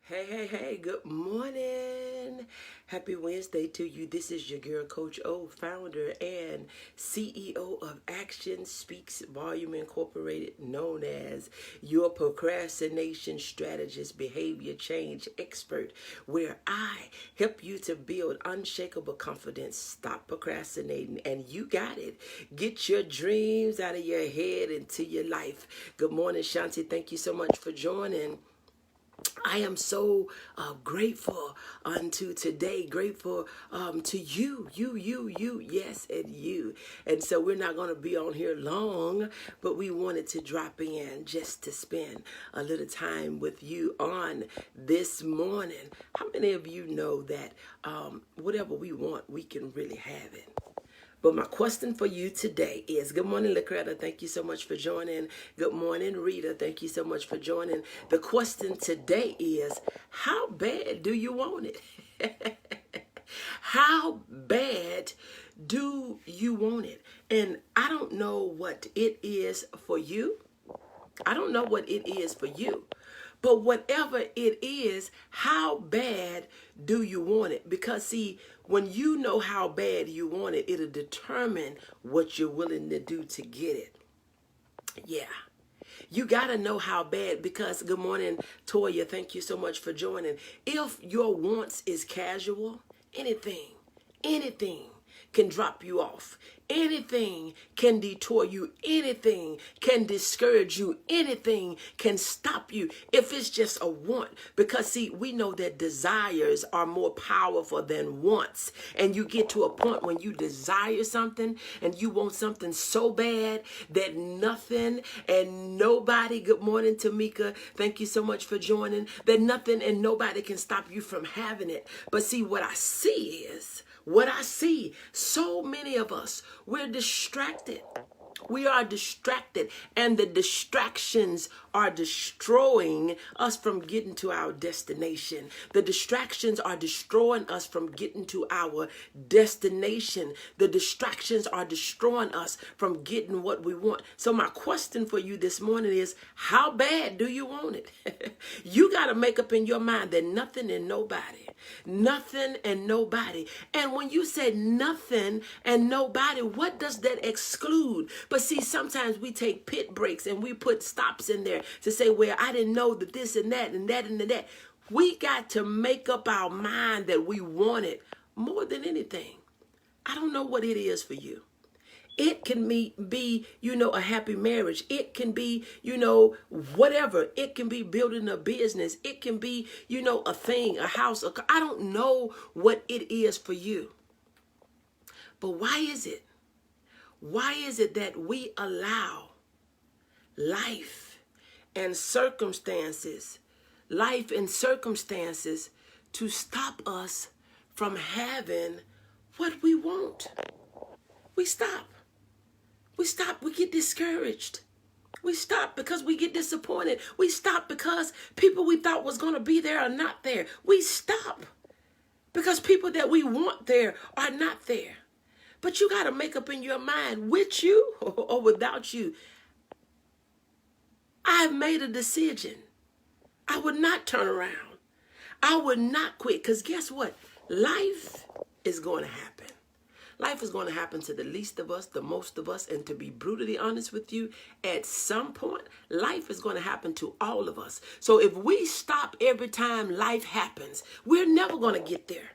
Hey, good morning. Happy Wednesday to you. This is your girl, Coach O, founder and CEO of Action Speaks Volume Incorporated, known as your procrastination strategist, behavior change expert, where I help you to build unshakable confidence, stop procrastinating, and you got it. Get your dreams out of your head into your life. Good morning, Shanti. Thank you so much for joining. I am so grateful unto today, grateful to you, yes, and you. And so we're not going to be on here long, but we wanted to drop in just to spend a little time with you on this morning. How many of you know that whatever we want, we can really have it? But my question for you today is, good morning, Lakretta. Thank you so much for joining. Good morning, Rita. Thank you so much for joining. The question today is, how bad do you want it? How bad do you want it? And I don't know what it is for you. I don't know what it is for you. But whatever it is, how bad do you want it? Because see, when you know how bad you want it, it'll determine what you're willing to do to get it. Yeah. You got to know how bad, because good morning, Toya. Thank you so much for joining. If your wants is casual, anything can drop you off. Anything can detour you. Anything can discourage you. Anything can stop you if it's just a want. Because see, we know that desires are more powerful than wants. And you get to a point when you desire something and you want something so bad that nothing and nobody, good morning, Tamika, thank you so much for joining, that nothing and nobody can stop you from having it. But see, what I see, so many of us, we're distracted. We are distracted, and the distractions are destroying us from getting to our destination. The distractions are destroying us from getting to our destination. The distractions are destroying us from getting what we want. So my question for you this morning is, how bad do you want it? You got to make up in your mind that nothing and nobody, and when you say nothing and nobody, what does that exclude? But see, sometimes we take pit breaks and we put stops in there to say, well, I didn't know that this and that and that and that. We got to make up our mind that we want it more than anything. I don't know what it is for you. It can be, a happy marriage. It can be, whatever. It can be building a business. It can be, a thing, a house. I don't know what it is for you. But why is it? Why is it that we allow life and circumstances to stop us from having what we want? We stop. We get discouraged. We stop because we get disappointed. We stop because people we thought was going to be there are not there. We stop because people that we want there are not there. But you got to make up in your mind, with you or without you. I've made a decision. I would not turn around. I would not quit, because guess what? Life is going to happen. Life is going to happen to the least of us, the most of us, and to be brutally honest with you, at some point, life is going to happen to all of us. So if we stop every time life happens, we're never going to get there.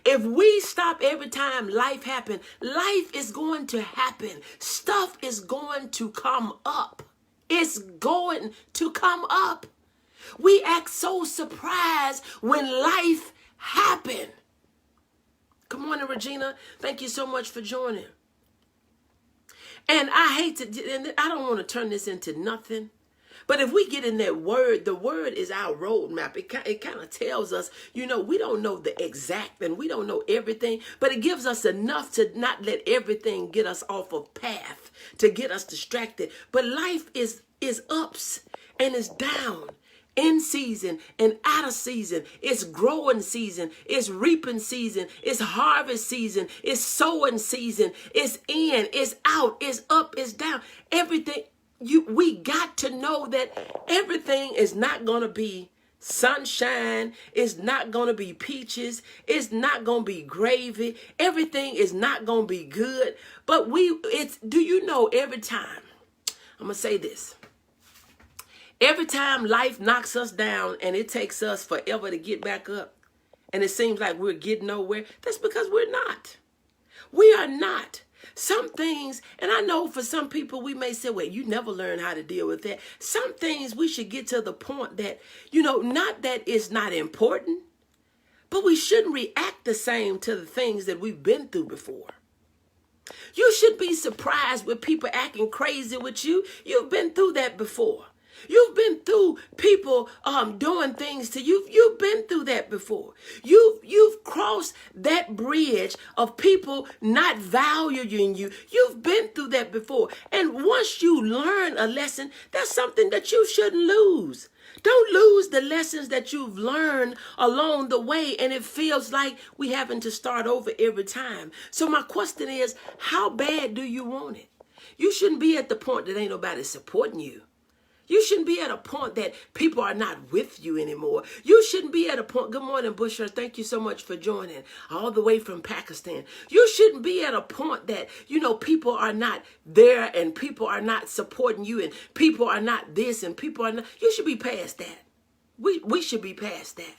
If we stop every time life happens, life is going to happen. Stuff is going to come up. It's going to come up. We act so surprised when life happens. Good morning, Regina. Thank you so much for joining. And I don't want to turn this into nothing. But if we get in that word, the word is our roadmap. It kind of tells us, we don't know the exact and we don't know everything, but it gives us enough to not let everything get us off of path, to get us distracted. But life is ups and it's down. In season and out of season. It's growing season. It's reaping season. It's harvest season. It's sowing season. It's in. It's out. It's up. It's down. Everything. We got to know that everything is not going to be sunshine. It's not going to be peaches. It's not going to be gravy. Everything is not going to be good. But do you know, every time, I'm going to say this. Every time life knocks us down and it takes us forever to get back up, and it seems like we're getting nowhere, that's because we're not. We are not. Some things, and I know for some people we may say, well, you never learn how to deal with that. Some things we should get to the point that, not that it's not important, but we shouldn't react the same to the things that we've been through before. You should be surprised with people acting crazy with you. You've been through that before. You've been through people doing things to you. You've been through that before. You've crossed that bridge of people not valuing you. You've been through that before. And once you learn a lesson, that's something that you shouldn't lose. Don't lose the lessons that you've learned along the way, and it feels like we having to start over every time. So my question is, how bad do you want it? You shouldn't be at the point that ain't nobody supporting you. You shouldn't be at a point that people are not with you anymore. You shouldn't be at a point. Good morning, Busher. Thank you so much for joining all the way from Pakistan. You shouldn't be at a point that, people are not there and people are not supporting you and people are not this and people are not. You should be past that. We should be past that.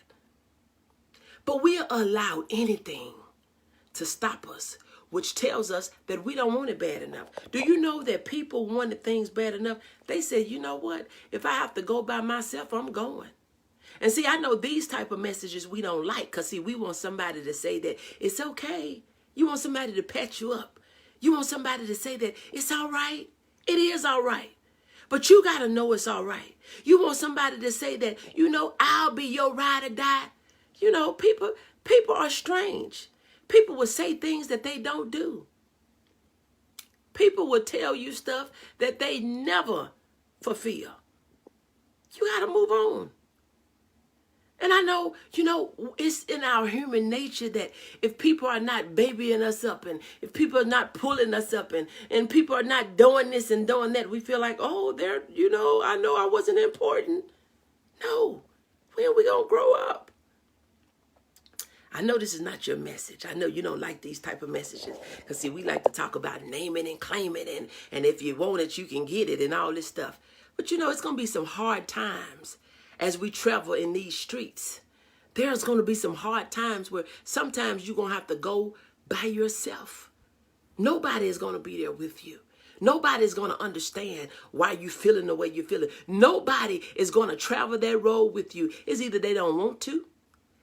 But we allow anything to stop us, which tells us that we don't want it bad enough. Do you know that people wanted things bad enough? They said, you know what? If I have to go by myself, I'm going. And see, I know these type of messages we don't like because, see, we want somebody to say that it's okay. You want somebody to pat you up. You want somebody to say that it's all right. It is all right. But you got to know it's all right. You want somebody to say that, I'll be your ride or die. People are strange. People will say things that they don't do. People will tell you stuff that they never fulfill. You got to move on. And I know, it's in our human nature that if people are not babying us up and if people are not pulling us up and people are not doing this and doing that, we feel like, oh, I know I wasn't important. No, when are we going to grow up? I know this is not your message. I know you don't like these type of messages. Because, see, we like to talk about name it and claim it. And if you want it, you can get it and all this stuff. But, it's going to be some hard times as we travel in these streets. There's going to be some hard times where sometimes you're going to have to go by yourself. Nobody is going to be there with you. Nobody is going to understand why you're feeling the way you're feeling. Nobody is going to travel that road with you. It's either they don't want to.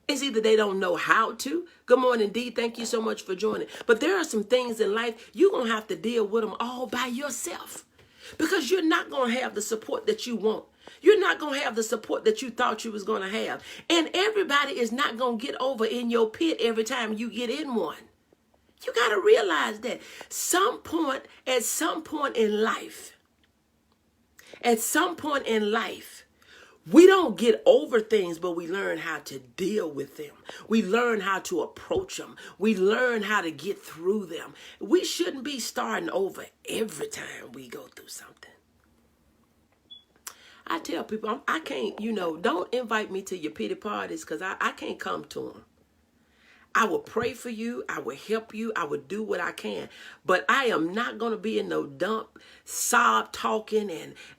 It's either they don't know how to. Good morning, Dee. Thank you so much for joining. But there are some things in life you're going to have to deal with them all by yourself because you're not going to have the support that you want. You're not going to have the support that you thought you was going to have. And everybody is not going to get over in your pit every time you get in one. You got to realize that at some point in life, we don't get over things, but we learn how to deal with them. We learn how to approach them. We learn how to get through them. We shouldn't be starting over every time we go through something. I tell people, I can't, don't invite me to your pity parties because I can't come to them. I will pray for you. I will help you. I will do what I can. But I am not going to be in no dump, sob talking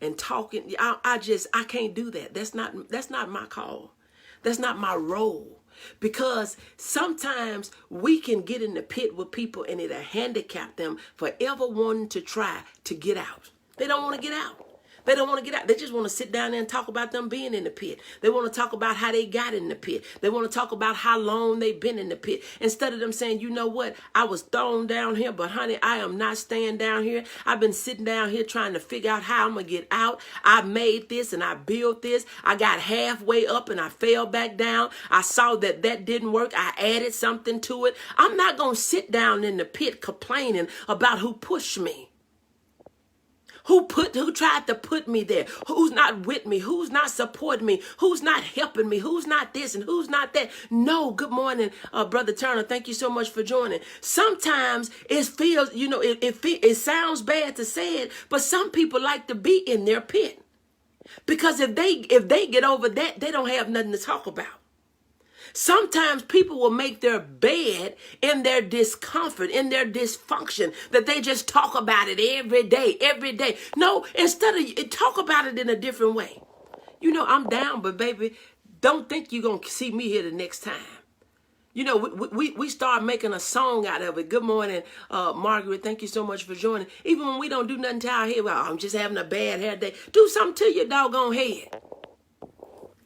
and talking. I can't do that. That's not my call. That's not my role. Because sometimes we can get in the pit with people and it'll handicap them forever wanting to try to get out. They don't want to get out. They don't want to get out. They just want to sit down there and talk about them being in the pit. They want to talk about how they got in the pit. They want to talk about how long they've been in the pit. Instead of them saying, you know what, I was thrown down here, but honey, I am not staying down here. I've been sitting down here trying to figure out how I'm going to get out. I made this and I built this. I got halfway up and I fell back down. I saw that didn't work. I added something to it. I'm not going to sit down in the pit complaining about who pushed me. Who tried to put me there? Who's not with me? Who's not supporting me? Who's not helping me? Who's not this and who's not that? No, good morning, Brother Turner. Thank you so much for joining. Sometimes it feels, it sounds bad to say it, but some people like to be in their pit. Because if they get over that, they don't have nothing to talk about. Sometimes people will make their bed in their discomfort, in their dysfunction, that they just talk about it every day, every day. No, instead of talk about it in a different way. You know, I'm down, but baby, don't think you're going to see me here the next time. You know, we start making a song out of it. Good morning, Margaret. Thank you so much for joining. Even when we don't do nothing to our hair, well, I'm just having a bad hair day. Do something to your doggone head.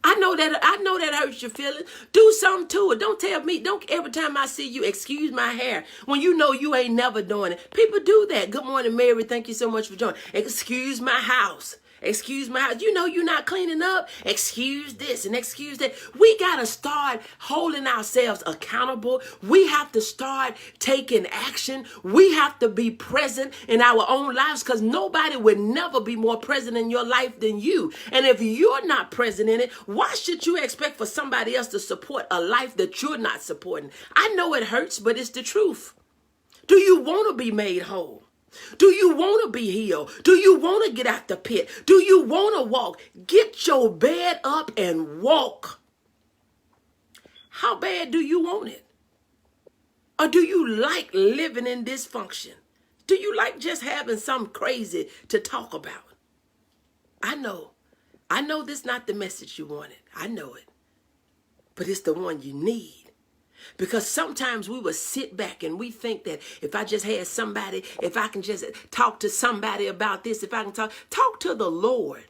I know that hurts your feelings. Do something to it. Don't tell me. Don't every time I see you, excuse my hair, when you know you ain't never doing it. People do that. Good morning, Mary. Thank you so much for joining. Excuse my house. Excuse my house. You know you're not cleaning up. Excuse this and excuse that. We got to start holding ourselves accountable. We have to start taking action. We have to be present in our own lives, because nobody will never be more present in your life than you. And if you're not present in it, why should you expect for somebody else to support a life that you're not supporting? I know it hurts, but it's the truth. Do you want to be made whole? Do you want to be healed? Do you want to get out the pit? Do you want to walk? Get your bed up and walk. How bad do you want it? Or do you like living in dysfunction? Do you like just having something crazy to talk about? I know this is not the message you wanted. I know it. But it's the one you need. Because sometimes we will sit back and we think that if I just had somebody, if I can just talk to somebody about this, if I can talk to the Lord.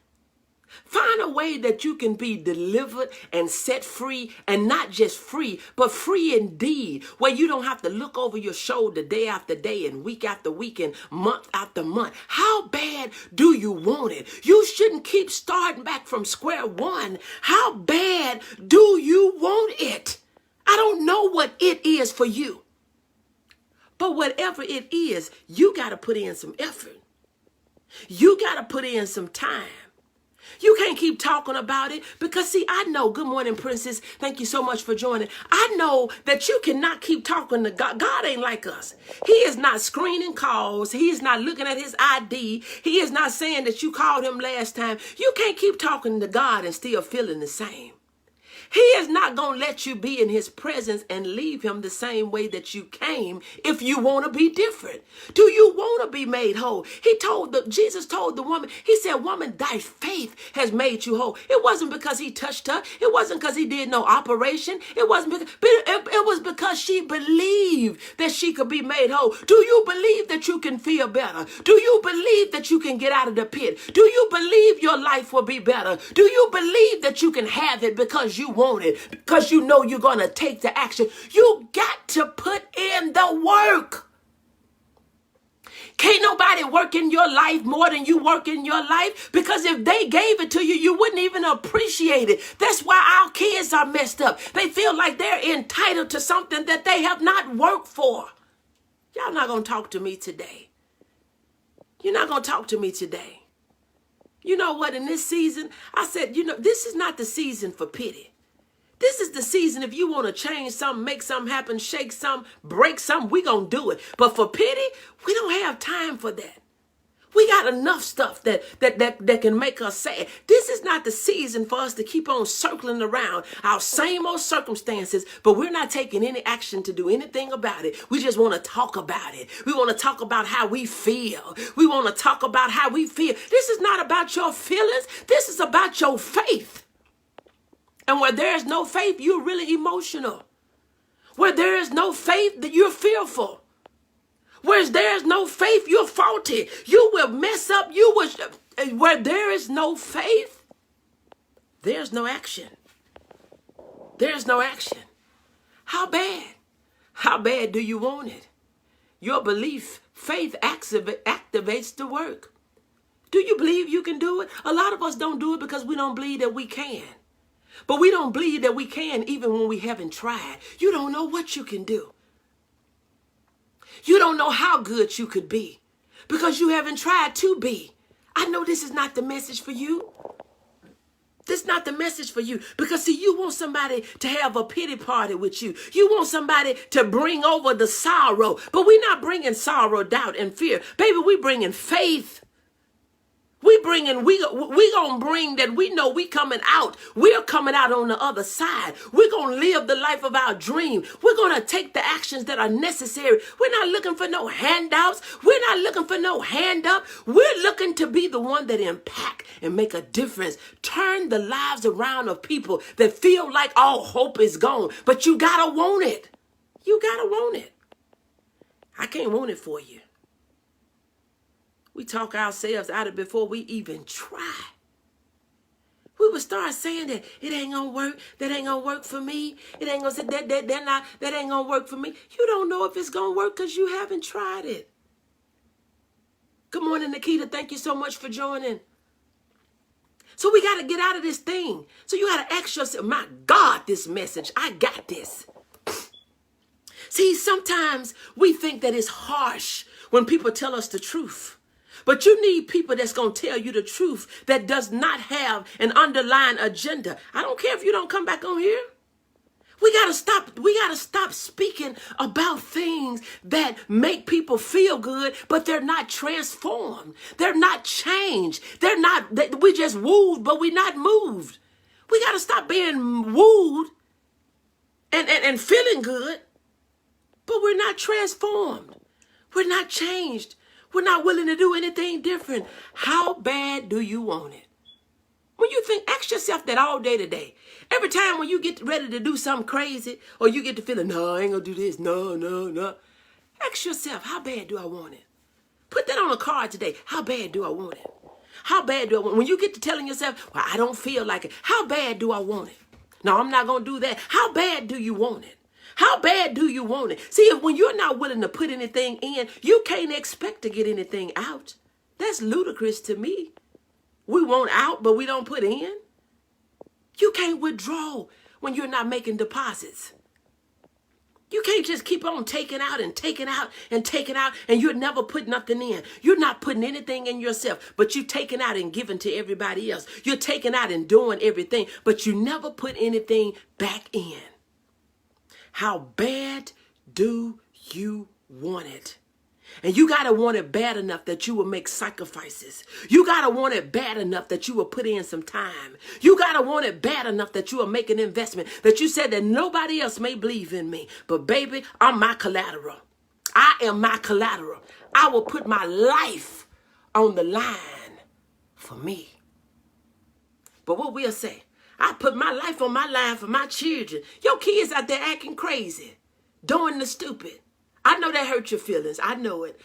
Find a way that you can be delivered and set free, and not just free, but free indeed, where you don't have to look over your shoulder day after day and week after week and month after month. How bad do you want it? You shouldn't keep starting back from square one. How bad do you want it? I don't know what it is for you. But whatever it is, you got to put in some effort. You got to put in some time. You can't keep talking about it, because see, I know, good morning, Princess. Thank you so much for joining. I know that you cannot keep talking to God. God ain't like us. He is not screening calls. He is not looking at his ID. He is not saying that you called him last time. You can't keep talking to God and still feeling the same. He is not going to let you be in his presence and leave him the same way that you came if you want to be different. Do you want to be made whole? Jesus told the woman, he said, woman, thy faith has made you whole. It wasn't because he touched her. It wasn't because he did no operation. It wasn't because, it was because she believed that she could be made whole. Do you believe that you can feel better? Do you believe that you can get out of the pit? Do you believe your life will be better? Do you believe that you can have it because you want it, because you know you're going to take the action? You got to put in the work. Can't nobody work in your life more than you work in your life, because if they gave it to you, you wouldn't even appreciate it. That's why our kids are messed up. They feel like they're entitled to something that they have not worked for. Y'all not going to talk to me today. You're not going to talk to me today. You know what? In this season, I said, this is not the season for pity. This is the season. If you want to change something, make something happen, shake something, break something, we going to do it. But for pity, we don't have time for that. We got enough stuff that can make us sad. This is not the season for us to keep on circling around our same old circumstances, but we're not taking any action to do anything about it. We just want to talk about it. We want to talk about how we feel. We want to talk about how we feel. This is not about your feelings. This is about your faith. And where there is no faith, you're really emotional. Where there is no faith, that you're fearful. Where there is no faith, you're faulty. You will mess up. Where there is no faith, there's no action. There's no action. How bad? How bad do you want it? Your belief, faith activates the work. Do you believe you can do it? A lot of us don't do it because we don't believe that we can. But we don't believe that we can even when we haven't tried. You don't know what you can do. You don't know how good you could be because you haven't tried to be. I know this is not the message for you. This is not the message for you, because see, you want somebody to have a pity party with you. You want somebody to bring over the sorrow, but we're not bringing sorrow, doubt, and fear. Baby, we're bringing faith. We gonna bring that. We know we coming out. We're coming out on the other side. We're gonna live the life of our dream. We're gonna take the actions that are necessary. We're not looking for no handouts. We're not looking for no hand up. We're looking to be the one that impact and make a difference. Turn the lives around of people that feel like all hope is gone. But you gotta want it. You gotta want it. I can't want it for you. We talk ourselves out of it before we even try. We would start saying that it ain't gonna work. That ain't gonna work for me. It ain't gonna say that ain't gonna work for me. You don't know if it's gonna work because you haven't tried it. Good morning, Nikita. Thank you so much for joining. So we got to get out of this thing. So you got to ask yourself, my God, this message, I got this. See, sometimes we think that it's harsh when people tell us the truth. But you need people that's going to tell you the truth that does not have an underlying agenda. I don't care if you don't come back on here. We got to stop speaking about things that make people feel good, but they're not transformed. They're not changed. We just wooed, but we're not moved. We got to stop being wooed and feeling good, but we're not transformed. We're not changed. We're not willing to do anything different. How bad do you want it? When you think, ask yourself that all day today. Every time when you get ready to do something crazy, or you get the feeling, no, I ain't gonna do this, no. Ask yourself, how bad do I want it? Put that on a card today. How bad do I want it? How bad do I want it? When you get to telling yourself, well, I don't feel like it. How bad do I want it? No, I'm not gonna do that. How bad do you want it? How bad do you want it? See, when you're not willing to put anything in, you can't expect to get anything out. That's ludicrous to me. We want out, but we don't put in. You can't withdraw when you're not making deposits. You can't just keep on taking out and taking out and taking out, and you'll never put nothing in. You're not putting anything in yourself, but you're taking out and giving to everybody else. You're taking out and doing everything, but you never put anything back in. How bad do you want it? And you got to want it bad enough that you will make sacrifices. You got to want it bad enough that you will put in some time. You got to want it bad enough that you will make an investment, that you said that nobody else may believe in me. But baby, I'm my collateral. I am my collateral. I will put my life on the line for me. But what we'll say, I put my life on my line for my children. Your kids out there acting crazy, doing the stupid. I know that hurt your feelings. I know it.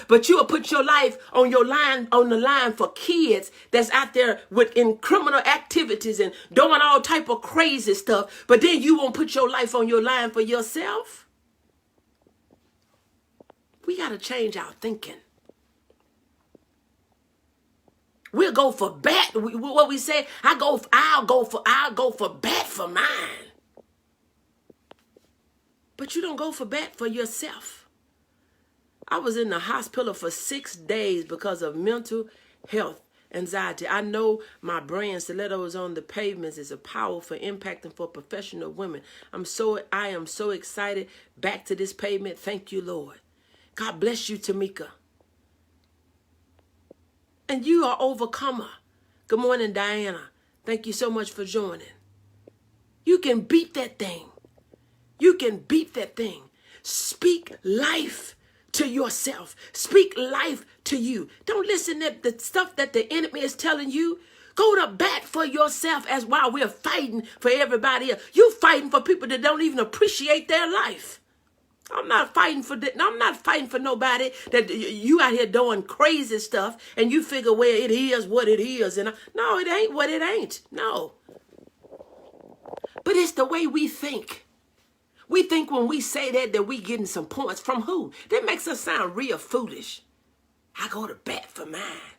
But you will put your life on the line for kids that's out there in criminal activities and doing all type of crazy stuff. But then you won't put your life on your line for yourself. We got to change our thinking. We'll go for bat. What we say, I'll go for bat for mine. But you don't go for bat for yourself. I was in the hospital for 6 days because of mental health anxiety. I know my brand, Stilettos on the Pavements, is a powerful impacting for professional women. I am so excited. Back to this pavement. Thank you, Lord. God bless you, Tamika. And you are overcomer. Good morning, Diana. Thank you so much for joining. You can beat that thing. You can beat that thing. Speak life to yourself. Speak life to you. Don't listen to the stuff that the enemy is telling you. Go to bat for yourself as while we're fighting for everybody else. You're fighting for people that don't even appreciate their life. I'm not fighting for nobody that you out here doing crazy stuff and you figure, well, it is what it is. And no, it ain't what it ain't. No. But it's the way we think. We think when we say that we getting some points from who? That makes us sound real foolish. I go to bat for mine.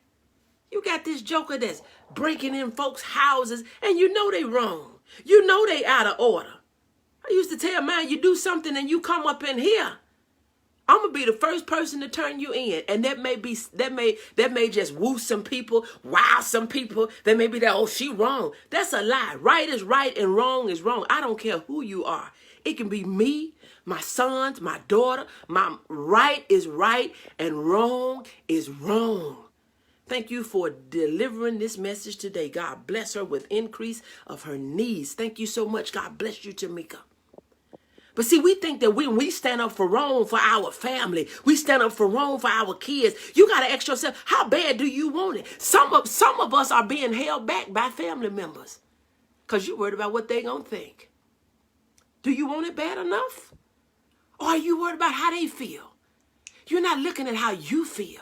You got this joker that's breaking in folks' houses and you know they wrong. You know they out of order. I used to tell mine, you do something and you come up in here, I'm gonna be the first person to turn you in. And that may just woo some people, wow some people. That may be that, oh, she wrong. That's a lie. Right is right and wrong is wrong. I don't care who you are. It can be me, my sons, my daughter. My right is right and wrong is wrong. Thank you for delivering this message today. God bless her with increase of her needs. Thank you so much. God bless you, Tamika. But see, we think that when we stand up for wrong for our family, we stand up for wrong for our kids, you got to ask yourself, how bad do you want it? Some of us are being held back by family members because you're worried about what they're going to think. Do you want it bad enough? Or are you worried about how they feel? You're not looking at how you feel.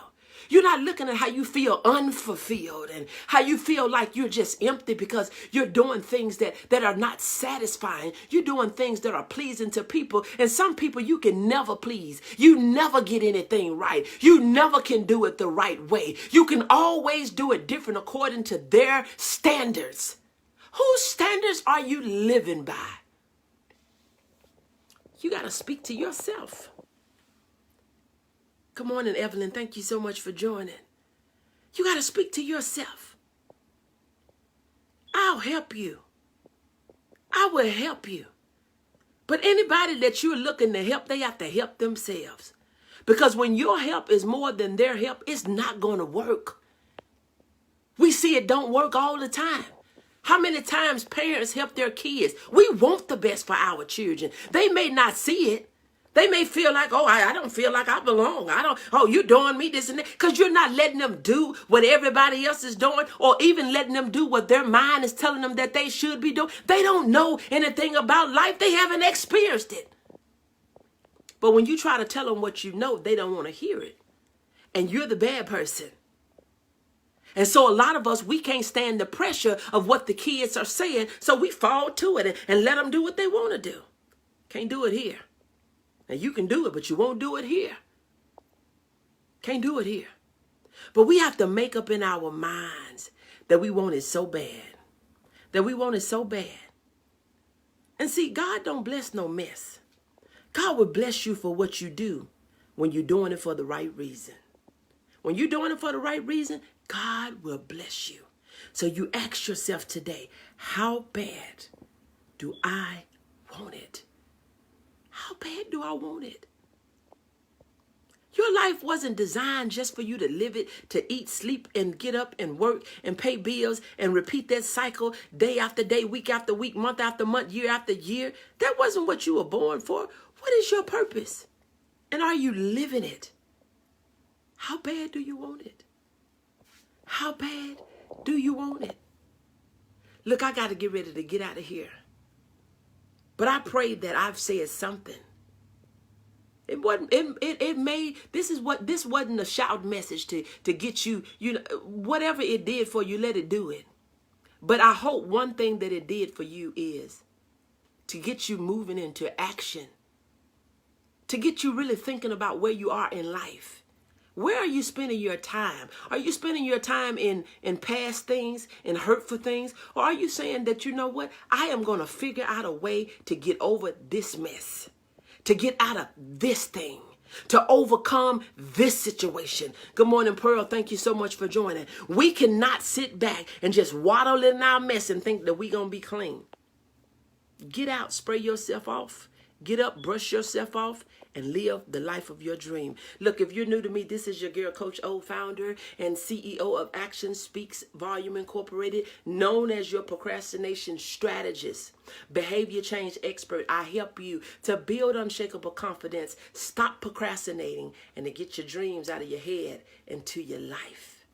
You're not looking at how you feel unfulfilled and how you feel like you're just empty because you're doing things that are not satisfying. You're doing things that are pleasing to people. And some people you can never please. You never get anything right. You never can do it the right way. You can always do it different according to their standards. Whose standards are you living by? You got to speak to yourself. Good morning, Evelyn. Thank you so much for joining. You got to speak to yourself. I'll help you. I will help you. But anybody that you're looking to help, they have to help themselves. Because when your help is more than their help, it's not going to work. We see it don't work all the time. How many times parents help their kids? We want the best for our children. They may not see it. They may feel like, oh, I don't feel like I belong. You're doing me this and that. Because you're not letting them do what everybody else is doing or even letting them do what their mind is telling them that they should be doing. They don't know anything about life. They haven't experienced it. But when you try to tell them what you know, they don't want to hear it. And you're the bad person. And so a lot of us, we can't stand the pressure of what the kids are saying. So we fall to it and let them do what they want to do. Can't do it here. Now, you can do it, but you won't do it here. Can't do it here. But we have to make up in our minds that we want it so bad. That we want it so bad. And see, God don't bless no mess. God will bless you for what you do when you're doing it for the right reason. When you're doing it for the right reason, God will bless you. So you ask yourself today, how bad do I want it? How bad do I want it? Your life wasn't designed just for you to live it, to eat, sleep, and get up and work and pay bills and repeat that cycle day after day, week after week, month after month, year after year. That wasn't what you were born for. What is your purpose? And are you living it? How bad do you want it? How bad do you want it? Look, I got to get ready to get out of here. But I pray that I've said something. It wasn't. This wasn't a shout message to get you. You know, whatever it did for you, let it do it. But I hope one thing that it did for you is to get you moving into action. To get you really thinking about where you are in life. Where are you spending your time? Are you spending your time in past things, in hurtful things? Or are you saying that, you know what? I am going to figure out a way to get over this mess, to get out of this thing, to overcome this situation. Good morning, Pearl. Thank you so much for joining. We cannot sit back and just waddle in our mess and think that we're going to be clean. Get out, spray yourself off. Get up, brush yourself off, and live the life of your dream. Look, if you're new to me, this is your girl, Coach O, founder and CEO of Action Speaks Volume Incorporated, known as your procrastination strategist, behavior change expert. I help you to build unshakable confidence, stop procrastinating, and to get your dreams out of your head into your life.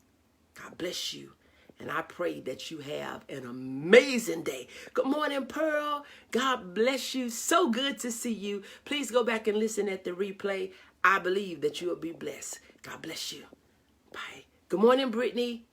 God bless you. And I pray that you have an amazing day. Good morning, Pearl. God bless you. So good to see you. Please go back and listen at the replay. I believe that you will be blessed. God bless you. Bye. Good morning, Brittany.